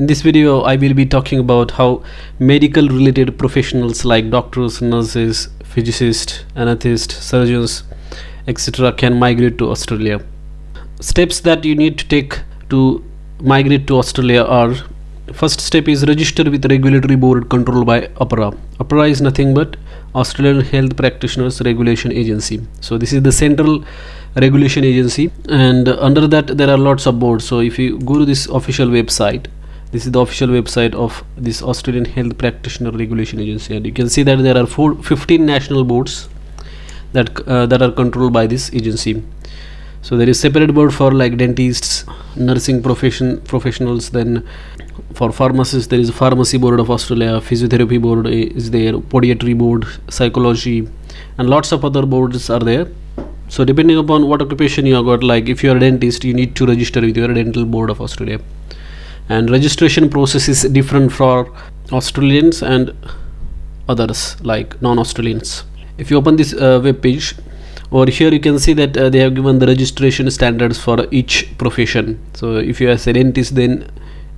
In this video, I will be talking about how medical related professionals like doctors, nurses, physicists, anesthetists, surgeons, etc. can migrate to Australia. Steps that you need to take to migrate to Australia are: first step is register with regulatory board controlled by AHPRA. AHPRA is nothing but Australian Health Practitioners Regulation Agency. So this is the central regulation agency, and under that there are lots of boards. So if you go to this official website, this is the official website of this Australian Health Practitioner Regulation Agency, and you can see that there are 15 national boards that are controlled by this agency. So there is separate board for like dentists, nursing professionals. Then for pharmacists there is a Pharmacy Board of Australia, Physiotherapy Board is there, Podiatry Board, Psychology, and lots of other boards are there. So depending upon what occupation you have got, like if you are a dentist, you need to register with your Dental Board of Australia, and registration process is different for Australians and others like non-Australians. If you open this web page, over here you can see that they have given the registration standards for each profession. So if you are a dentist, then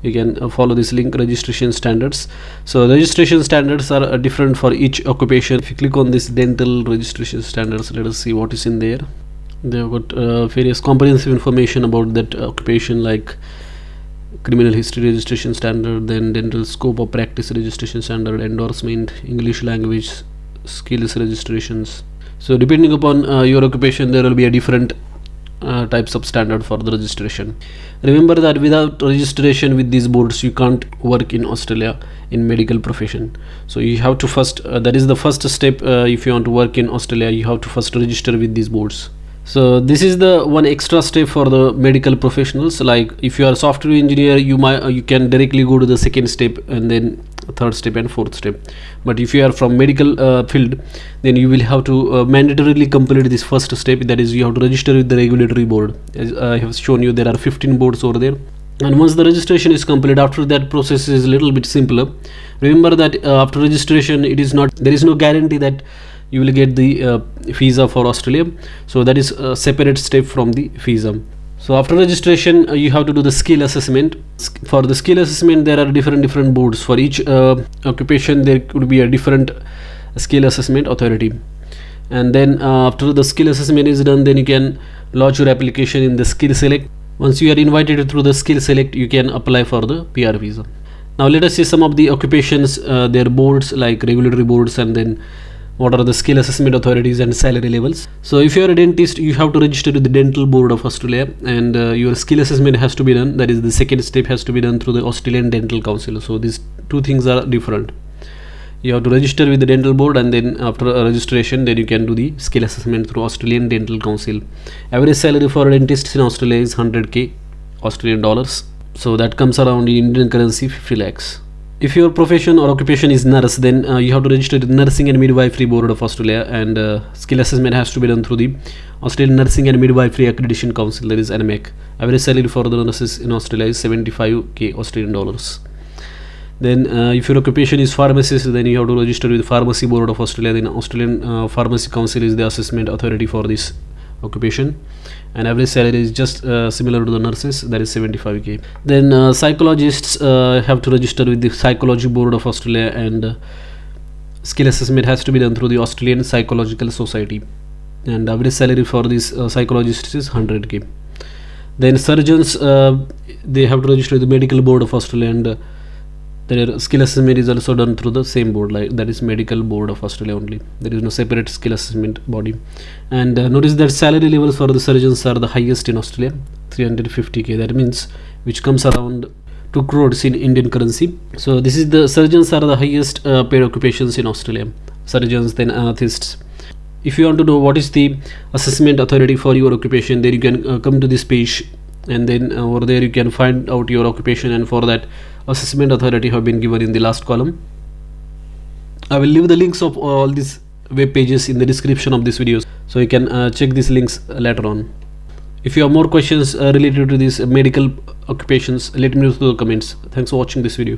you can follow this link, registration standards. So registration standards are different for each occupation. If you click on this dental registration standards, let us see what is in there. They have got various comprehensive information about that occupation, like criminal history registration standard, then dental scope of practice registration standard, endorsement, English language skills registrations. So depending upon your occupation, there will be a different types of standard for the registration. Remember that without registration with these boards, you can't work in Australia in medical profession. So you have to first that is the first step. If you want to work in Australia, you have to first register with these boards. So this is the one extra step for the medical professionals. Like if you are a software engineer, you can directly go to the second step, and then third step and fourth step. But if you are from medical field, then you will have to mandatorily complete this first step, that is you have to register with the regulatory board. As I have shown you, there are 15 boards over there, and once the registration is complete, after that process is a little bit simpler. Remember that after registration, there is no guarantee that you will get the visa for Australia. So that is a separate step from the visa. So after registration, you have to do the skill assessment. For the skill assessment, there are different boards. For each occupation, there could be a different skill assessment authority. And then after the skill assessment is done, then you can lodge your application in the SkillSelect. Once you are invited through the SkillSelect, you can apply for the PR visa. Now let us see some of the occupations, their boards, like regulatory boards, and then what are the skill assessment authorities and salary levels. So if you are a dentist, you have to register with the Dental Board of Australia, and your skill assessment has to be done. That is the second step has to be done through the Australian Dental Council. So these two things are different. You have to register with the Dental Board, and then after registration, then you can do the skill assessment through Australian Dental Council. Average salary for dentists in Australia is 100k Australian dollars. So that comes around in Indian currency 50 lakhs. If your profession or occupation is nurse, then you have to register with Nursing and Midwifery Board of Australia, and skill assessment has to be done through the Australian Nursing and Midwifery Accreditation Council, that is ANMAC. Average salary for the nurses in Australia is 75k Australian dollars. Then if your occupation is pharmacist, then you have to register with Pharmacy Board of Australia. Then Australian Pharmacy Council is the assessment authority for this occupation, and average salary is just similar to the nurses, that is 75k. Then psychologists have to register with the Psychology Board of Australia, and skill assessment has to be done through the Australian Psychological Society, and average salary for these psychologists is 100k. Then surgeons, they have to register with the Medical Board of Australia, and their skill assessment is also done through the same board, like that is Medical Board of Australia only. There is no separate skill assessment body. And notice that salary levels for the surgeons are the highest in Australia, 350k. That means which comes around 2 crores in Indian currency. So this is the surgeons are the highest paid occupations in Australia. Surgeons, then anesthetists. If you want to know what is the assessment authority for your occupation, then you can come to this page, and then over there you can find out your occupation, and for that assessment authority have been given in the last column. I will leave the links of all these web pages in the description of this video, so you can check these links later on. If you have more questions related to these medical occupations, let me know through the comments. Thanks for watching this video.